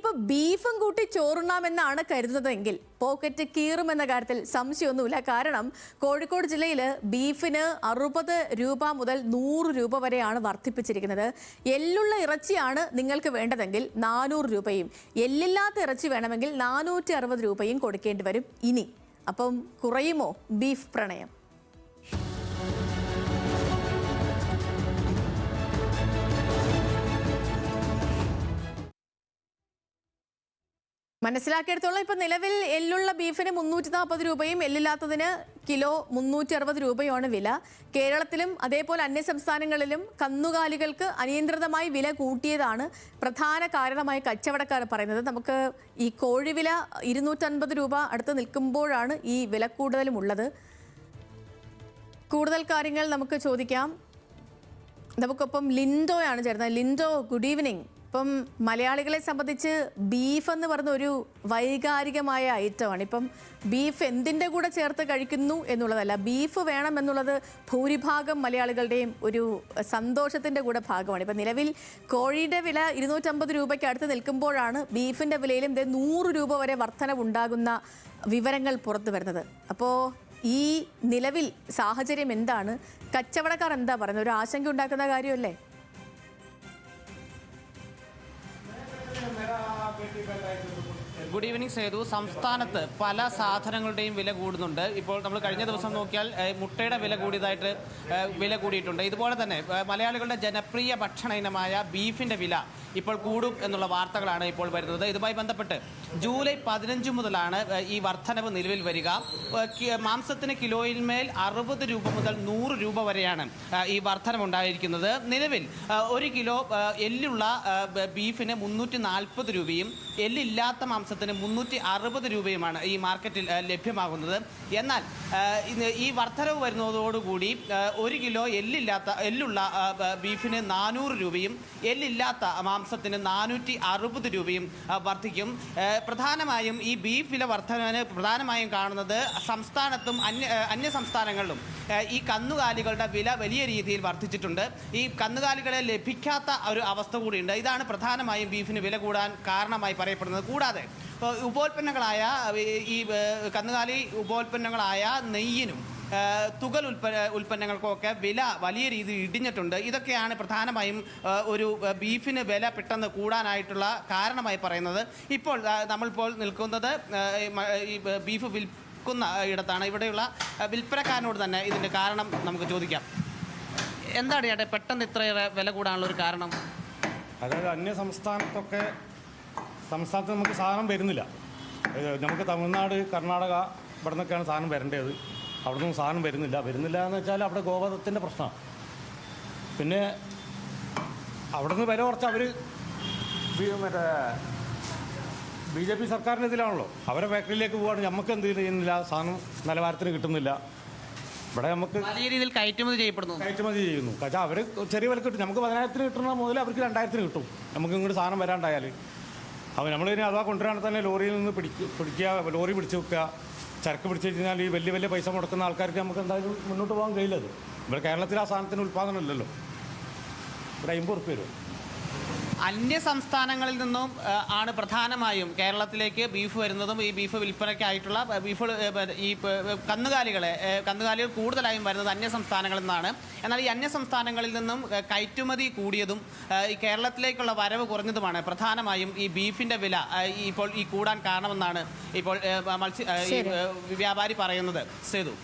ഇനിയിപ്പോൾ ബീഫും കൂട്ടി ചോറുണ്ണാമെന്നാണ് കരുതുന്നതെങ്കിൽ പോക്കറ്റ് കീറുമെന്ന കാര്യത്തിൽ സംശയമൊന്നുമില്ല. കാരണം കോഴിക്കോട് ജില്ലയിൽ ബീഫിന് 60 രൂപ മുതൽ 100 രൂപ വരെയാണ് വർദ്ധിപ്പിച്ചിരിക്കുന്നത്. എല്ലുള്ള ഇറച്ചിയാണ് നിങ്ങൾക്ക് വേണ്ടതെങ്കിൽ 400 രൂപയും, എല്ലില്ലാത്ത ഇറച്ചി വേണമെങ്കിൽ 460 രൂപയും കൊടുക്കേണ്ടി വരും ഇനി. അപ്പം കുറയുമോ ബീഫ് പ്രണയം? മനസ്സിലാക്കിയെടുത്തോളം ഇപ്പം നിലവിൽ എല്ലുള്ള ബീഫിന് 340 രൂപയും എല്ലില്ലാത്തതിന് കിലോ 360 രൂപയുമാണ് വില. കേരളത്തിലും അതേപോലെ അന്യസംസ്ഥാനങ്ങളിലും കന്നുകാലികൾക്ക് അനിയന്ത്രിതമായി വില കൂട്ടിയതാണ് പ്രധാന കാരണമായി കച്ചവടക്കാർ പറയുന്നത്. നമുക്ക് ഈ കോഴിവില 250 രൂപ അടുത്ത് നിൽക്കുമ്പോഴാണ് ഈ വില കൂടുതലും ഉള്ളത്. കൂടുതൽ കാര്യങ്ങൾ നമുക്ക് ചോദിക്കാം. നമുക്കൊപ്പം ലിൻഡോയാണ് ചേർന്നത്. Lindo, good evening. ഇപ്പം മലയാളികളെ സംബന്ധിച്ച് ബീഫ് എന്ന് പറഞ്ഞ ഒരു വൈകാരികമായ ഐറ്റമാണ്. ഇപ്പം ബീഫ് എന്തിൻ്റെ കൂടെ ചേർത്ത് കഴിക്കുന്നു എന്നുള്ളതല്ല, ബീഫ് വേണം എന്നുള്ളത് ഭൂരിഭാഗം മലയാളികളുടെയും ഒരു സന്തോഷത്തിൻ്റെ കൂടെ ഭാഗമാണ്. ഇപ്പം നിലവിൽ കോഴിയുടെ വില 250 രൂപയ്ക്ക് അടുത്ത് നിൽക്കുമ്പോഴാണ് ബീഫിൻ്റെ വിലയിലും 100 രൂപ വരെ വർധനവുണ്ടാകുന്ന വിവരങ്ങൾ പുറത്തു വരുന്നത്. അപ്പോൾ ഈ നിലവിൽ സാഹചര്യം എന്താണ്? കച്ചവടക്കാർ എന്താ പറയുന്നത്? ഒരു ആശങ്ക ഉണ്ടാക്കുന്ന കാര്യമല്ലേ? Good evening Sethu. സംസ്ഥാനത്ത് പല സാധനങ്ങളുടെയും വില കൂടുന്നുണ്ട്. ഇപ്പോൾ നമ്മൾ കഴിഞ്ഞ ദിവസം നോക്കിയാൽ മുട്ടയുടെ വില കൂടിയിട്ടുണ്ട്. ഇതുപോലെ തന്നെ മലയാളികളുടെ ജനപ്രിയ ഭക്ഷണ ഇനമായ ബീഫിൻ്റെ വില ഇപ്പോൾ കൂടും എന്നുള്ള വാർത്തകളാണ് ഇപ്പോൾ വരുന്നത്. ഇതുമായി ബന്ധപ്പെട്ട് ജൂലൈ 15 മുതലാണ് ഈ വർധനവ് നിലവിൽ വരിക. മാംസത്തിന് കിലോയിന്മേൽ 60 രൂപ മുതൽ 100 രൂപ വരെയാണ് ഈ വർധനവ് ഉണ്ടായിരിക്കുന്നത്. നിലവിൽ 1 കിലോ എല്ലുള്ള ബീഫിന് 340 രൂപയും എല്ലില്ലാത്ത മാംസത്തിന് 360 രൂപയുമാണ് ഈ മാർക്കറ്റിൽ ലഭ്യമാകുന്നത്. എന്നാൽ ഈ വർധനവ് വരുന്നതോടുകൂടി 1 കിലോ എല്ലുള്ള ബീഫിന് 400 രൂപയും എല്ലില്ലാത്ത മാംസത്തിന് 460 രൂപയും വർദ്ധിക്കും. പ്രധാനമായും ഈ ബീഫ് വില വർധനവിന് പ്രധാനമായും കാണുന്നത് സംസ്ഥാനത്തും അന്യ സംസ്ഥാനങ്ങളിലും ഈ കന്നുകാലികളുടെ വില വലിയ രീതിയിൽ വർദ്ധിച്ചിട്ടുണ്ട്. ഈ കന്നുകാലികളെ ലഭിക്കാത്ത ഒരു അവസ്ഥ കൂടിയുണ്ട്. ഇതാണ് പ്രധാനമായും ബീഫിന് വില കൂടാൻ കാരണമായി പറയപ്പെടുന്നത്. കൂടാതെ ഉപോൽപ്പന്നങ്ങളായ ഈ കന്നുകാലി ഉപോൽപ്പന്നങ്ങളായ നെയ്യിനും തുകൽ ഉൽപ്പന്നങ്ങൾക്കൊക്കെ വില വലിയ രീതിയിൽ ഇടിഞ്ഞിട്ടുണ്ട്. ഇതൊക്കെയാണ് പ്രധാനമായും ഒരു ബീഫിന് വില പെട്ടെന്ന് കൂടാനായിട്ടുള്ള കാരണമായി പറയുന്നത്. ഇപ്പോൾ നമ്മളിപ്പോൾ നിൽക്കുന്നത് ഈ ബീഫ് വിൽക്കുന്ന ഇടത്താണ്. ഇവിടെയുള്ള വിൽപ്പനക്കാരനോട് തന്നെ ഇതിൻ്റെ കാരണം നമുക്ക് ചോദിക്കാം. എന്താണ് ചേട്ടാ പെട്ടെന്ന് ഇത്രയേറെ വില കൂടാനുള്ള ഒരു കാരണം? അതായത് അന്യ സംസ്ഥാനത്ത് നമുക്ക് സാധനം വരുന്നില്ല. നമുക്ക് തമിഴ്നാട്, കർണാടക ഇവിടെ നിന്നൊക്കെയാണ് സാധനം വരേണ്ടത്. അവിടെ നിന്നും സാധനം വരുന്നില്ല എന്ന് വെച്ചാൽ അവിടെ ഗോവധത്തിൻ്റെ പ്രശ്നമാണ്. പിന്നെ അവിടെ നിന്ന് വില കുറച്ച് അവർ മറ്റേ BJP സർക്കാരിൻ്റെ ഇതിലാണല്ലോ. അവരെ ഫാക്ടറിയിലേക്ക് പോവാണ്. നമുക്ക് എന്ത് ചെയ്യുന്നില്ല, സാധനം നിലവാരത്തിന് കിട്ടുന്നില്ല. ഇവിടെ നമുക്ക് വലിയ രീതിയിൽ കയറ്റുമതി ചെയ്യുന്നു. കാരണം അവർ ചെറിയ വില കിട്ടും. നമുക്ക് 10,000 കിട്ടുന്ന മുതൽ അവർക്ക് 2,000 കിട്ടും. നമുക്ക് ഇങ്ങോട്ട് സാധനം വരാണ്ടായാൽ നമ്മളിനി അഥവാ കൊണ്ടുവരാണെങ്കിൽ തന്നെ ലോറിയിൽ നിന്ന് പിടിക്കുക, ലോറി പിടിച്ച് വെക്കുക, ചരക്ക് പിടിച്ചു കഴിഞ്ഞാൽ ഈ വലിയ പൈസ മുടക്കുന്ന ആൾക്കാർക്ക് നമുക്ക് എന്തായാലും മുന്നോട്ട് പോകാൻ കഴിയില്ലത്. ഇവിടെ കേരളത്തിൽ ആ സാധനത്തിന് ഉൽപ്പാദനം ഇല്ലല്ലോ. ഇവിടെ 50 ഉറുപ്പിക വരും. അന്യ സംസ്ഥാനങ്ങളിൽ നിന്നും ആണ് പ്രധാനമായും കേരളത്തിലേക്ക് ബീഫ് വരുന്നതും ഈ ബീഫ് വിൽപ്പനയ്ക്കായിട്ടുള്ള ഈ കന്നുകാലികൾ കൂടുതലായും വരുന്നത് അന്യ സംസ്ഥാനങ്ങളിൽ നിന്നാണ്. എന്നാൽ ഈ അന്യ സംസ്ഥാനങ്ങളിൽ നിന്നും കയറ്റുമതി കൂടിയതും ഈ കേരളത്തിലേക്കുള്ള വരവ് കുറഞ്ഞതുമാണ് പ്രധാനമായും ഈ ബീഫിൻ്റെ വില ഇപ്പോൾ ഈ കൂടാൻ കാരണമെന്നാണ് ഇപ്പോൾ വ്യാപാരി പറയുന്നത്. സേതു.